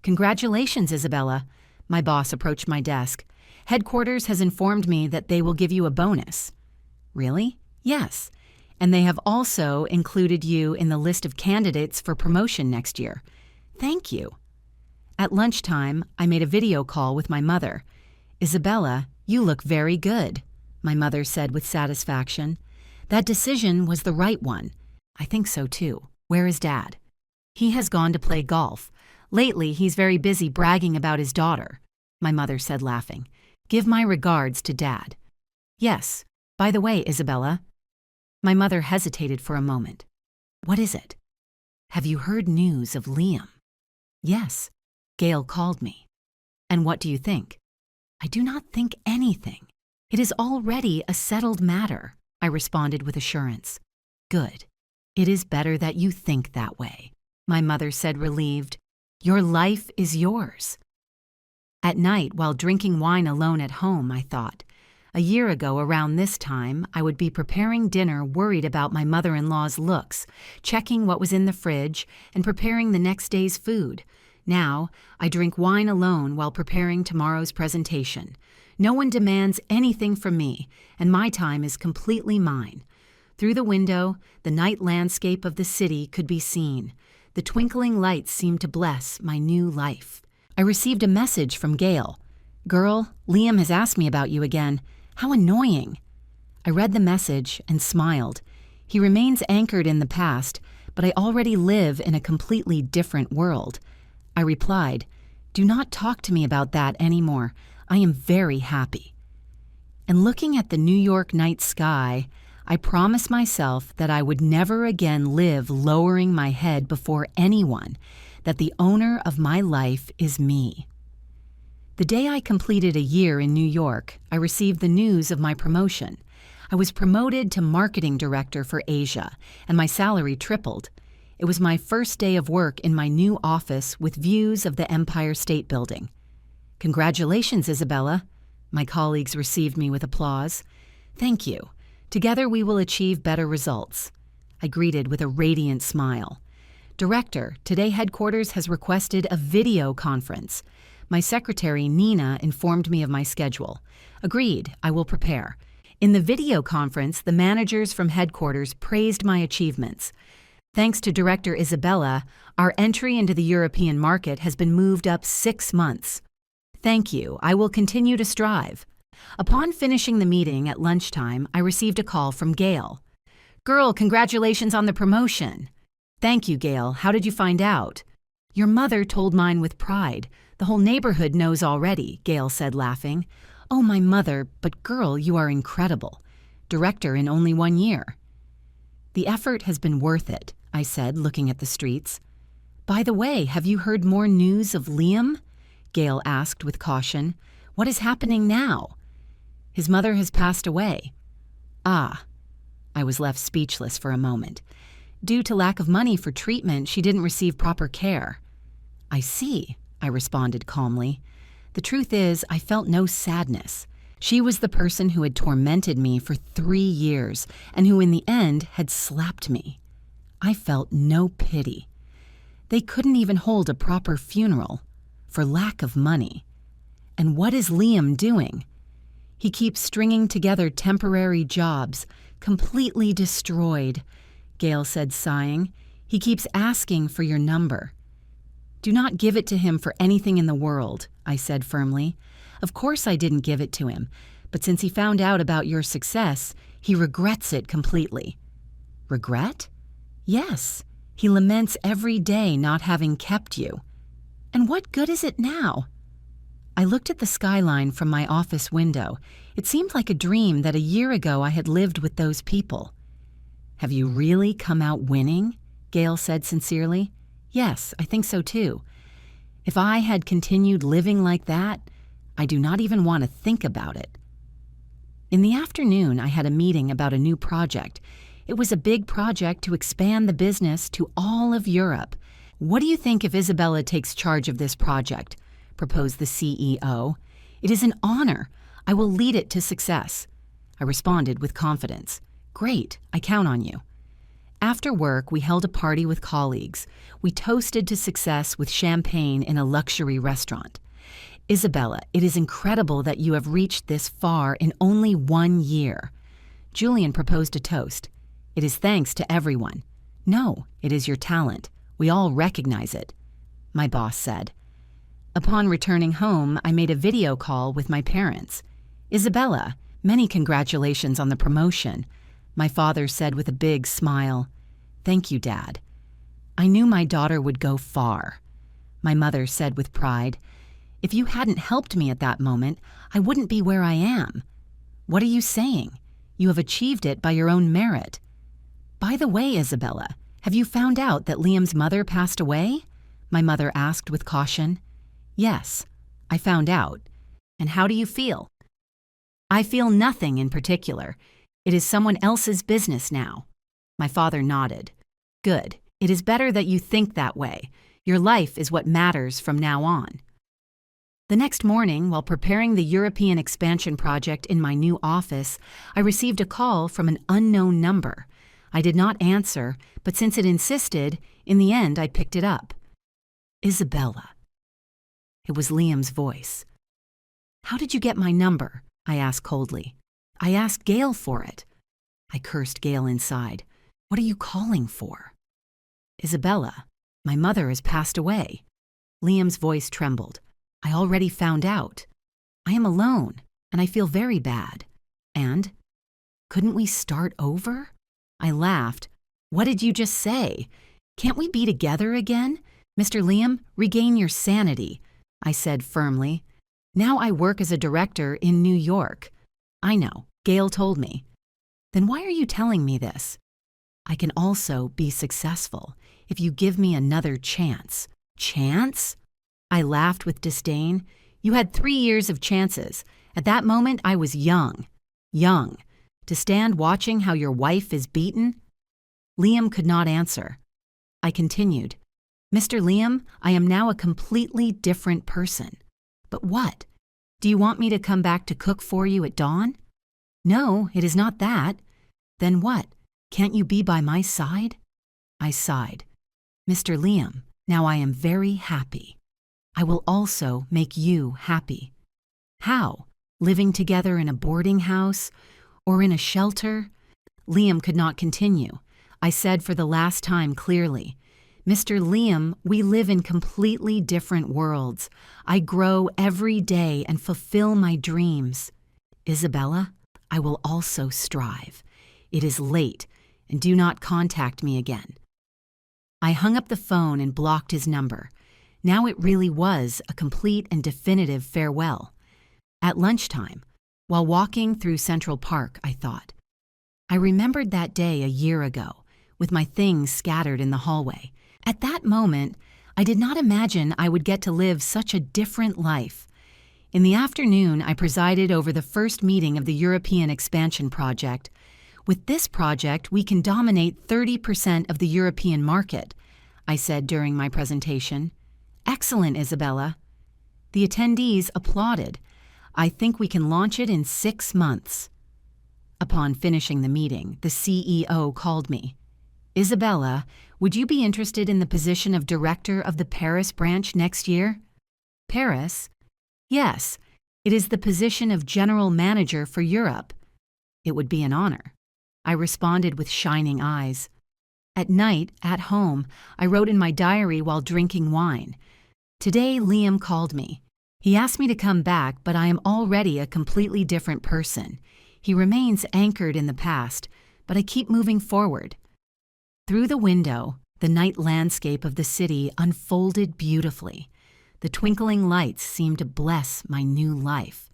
Congratulations, Isabella. My boss approached my desk. Headquarters has informed me that they will give you a bonus. Really? Yes. And they have also included you in the list of candidates for promotion next year. Thank you. At lunchtime, I made a video call with my mother. Isabella, you look very good, my mother said with satisfaction. That decision was the right one. I think so too. Where is Dad? He has gone to play golf. Lately, he's very busy bragging about his daughter, my mother said, laughing. Give my regards to Dad. Yes. By the way, Isabella. My mother hesitated for a moment. What is it? Have you heard news of Liam? Yes. Gail called me. And what do you think? I do not think anything. It is already a settled matter. I responded with assurance. Good. It is better that you think that way, my mother said, relieved. Your life is yours. At night, while drinking wine alone at home, I thought, a year ago around this time, I would be preparing dinner worried about my mother-in-law's looks, checking what was in the fridge, and preparing the next day's food. Now, I drink wine alone while preparing tomorrow's presentation. No one demands anything from me, and my time is completely mine. Through the window, the night landscape of the city could be seen. The twinkling lights seemed to bless my new life. I received a message from Gail. Girl, Liam has asked me about you again. How annoying. I read the message and smiled. He remains anchored in the past, but I already live in a completely different world. I replied, do not talk to me about that anymore. I am very happy. And looking at the New York night sky, I promised myself that I would never again live lowering my head before anyone, that the owner of my life is me. The day I completed a year in New York, I received the news of my promotion. I was promoted to marketing director for Asia, and my salary tripled. It was my first day of work in my new office with views of the Empire State Building. Congratulations, Isabella. My colleagues received me with applause. Thank you. Together we will achieve better results. I greeted with a radiant smile. Director, today headquarters has requested a video conference. My secretary, Nina, informed me of my schedule. Agreed, I will prepare. In the video conference, the managers from headquarters praised my achievements. Thanks to Director Isabella, our entry into the European market has been moved up 6 months. Thank you, I will continue to strive. Upon finishing the meeting at lunchtime, I received a call from Gail. Girl, congratulations on the promotion. Thank you, Gail. How did you find out? Your mother told mine with pride. The whole neighborhood knows already, Gail said, laughing. Oh, my mother, but girl, you are incredible. Director in only 1 year. The effort has been worth it, I said, looking at the streets. By the way, have you heard more news of Liam? Gail asked with caution. What is happening now? His mother has passed away. Ah. I was left speechless for a moment. Due to lack of money for treatment, she didn't receive proper care. I see, I responded calmly. The truth is, I felt no sadness. She was the person who had tormented me for 3 years and who in the end had slapped me. I felt no pity. They couldn't even hold a proper funeral for lack of money. And what is Liam doing? He keeps stringing together temporary jobs, completely destroyed, Gail said, sighing. He keeps asking for your number. Do not give it to him for anything in the world, I said firmly. Of course I didn't give it to him, but since he found out about your success, he regrets it completely. Regret? Yes. He laments every day not having kept you. And what good is it now? I looked at the skyline from my office window. It seemed like a dream that a year ago I had lived with those people. Have you really come out winning? Gail said sincerely. Yes, I think so too. If I had continued living like that, I do not even want to think about it. In the afternoon, I had a meeting about a new project. It was a big project to expand the business to all of Europe. What do you think if Isabella takes charge of this project? Proposed the CEO. It is an honor. I will lead it to success. I responded with confidence. Great, I count on you. After work, we held a party with colleagues. We toasted to success with champagne in a luxury restaurant. Isabella, it is incredible that you have reached this far in only 1 year. Julian proposed a toast. It is thanks to everyone. No, it is your talent. We all recognize it, my boss said. Upon returning home, I made a video call with my parents. Isabella, many congratulations on the promotion, my father said with a big smile. Thank you, Dad. I knew my daughter would go far, my mother said with pride. If you hadn't helped me at that moment, I wouldn't be where I am. What are you saying? You have achieved it by your own merit. By the way, Isabella, have you found out that Liam's mother passed away? My mother asked with caution. Yes, I found out. And how do you feel? I feel nothing in particular. It is someone else's business now. My father nodded. Good. It is better that you think that way. Your life is what matters from now on. The next morning, while preparing the European expansion project in my new office, I received a call from an unknown number. I did not answer, but since it insisted, in the end I picked it up. Isabella. It was Liam's voice. How did you get my number? I asked coldly. I asked Gail for it. I cursed Gail inside. What are you calling for? Isabella, my mother has passed away. Liam's voice trembled. I already found out. I am alone, and I feel very bad. And? Couldn't we start over? I laughed. What did you just say? Can't we be together again? Mr. Liam, regain your sanity, I said firmly. Now I work as a director in New York. I know, Gail told me. Then why are you telling me this? I can also be successful if you give me another chance. Chance? I laughed with disdain. You had 3 years of chances. At that moment, I was young. Young. To stand watching how your wife is beaten? Liam could not answer. I continued. Mr. Liam, I am now a completely different person. But what? Do you want me to come back to cook for you at dawn? No, it is not that. Then what? Can't you be by my side? I sighed. Mr. Liam, now I am very happy. I will also make you happy. How? Living together in a boarding house? Or in a shelter? Liam could not continue. I said for the last time clearly, Mr. Liam, we live in completely different worlds. I grow every day and fulfill my dreams. Isabella, I will also strive. It is late, and do not contact me again. I hung up the phone and blocked his number. Now it really was a complete and definitive farewell. At lunchtime, while walking through Central Park, I thought. I remembered that day a year ago, with my things scattered in the hallway. At that moment, I did not imagine I would get to live such a different life. In the afternoon, I presided over the first meeting of the European expansion project. With this project, we can dominate 30% of the European market, I said during my presentation. Excellent, Isabella. The attendees applauded. I think we can launch it in 6 months. Upon finishing the meeting, the CEO called me. Isabella, would you be interested in the position of director of the Paris branch next year? Paris? Yes, it is the position of general manager for Europe. It would be an honor. I responded with shining eyes. At night, at home, I wrote in my diary while drinking wine. Today, Liam called me. He asked me to come back, but I am already a completely different person. He remains anchored in the past, but I keep moving forward. Through the window, the night landscape of the city unfolded beautifully. The twinkling lights seemed to bless my new life.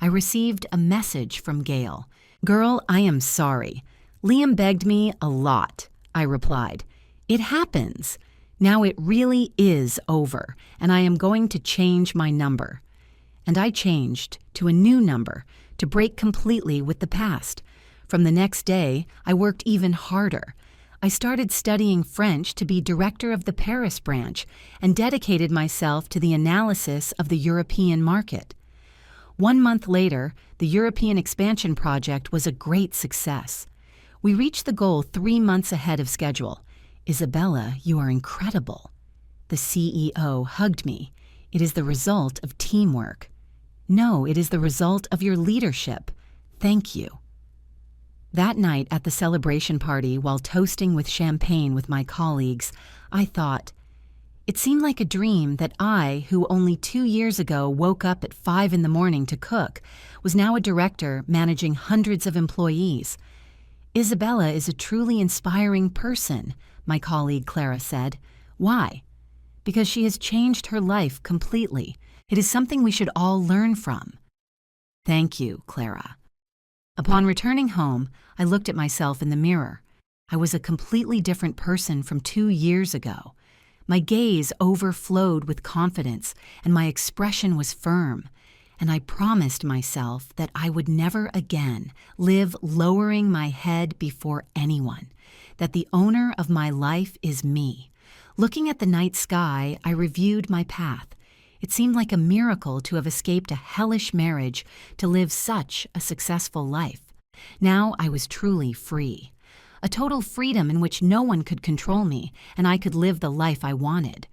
I received a message from Gail. Girl, I am sorry. Liam begged me a lot, I replied. It happens. Now it really is over, and I am going to change my number. And I changed to a new number to break completely with the past. From the next day, I worked even harder. I started studying French to be director of the Paris branch and dedicated myself to the analysis of the European market. 1 month later, the European expansion project was a great success. We reached the goal 3 months ahead of schedule. Isabella, you are incredible. The CEO hugged me. It is the result of teamwork. No, it is the result of your leadership. Thank you. That night at the celebration party, while toasting with champagne with my colleagues, I thought, it seemed like a dream that I, who only 2 years ago woke up at 5 in the morning to cook, was now a director managing hundreds of employees. Isabella is a truly inspiring person, my colleague Clara said. Why? Because she has changed her life completely. It is something we should all learn from. Thank you, Clara. Upon returning home, I looked at myself in the mirror. I was a completely different person from 2 years ago. My gaze overflowed with confidence, and my expression was firm. and I promised myself that I would never again live lowering my head before anyone, that the owner of my life is me. Looking at the night sky, I reviewed my path. It seemed like a miracle to have escaped a hellish marriage to live such a successful life. Now I was truly free. A total freedom in which no one could control me, and I could live the life I wanted.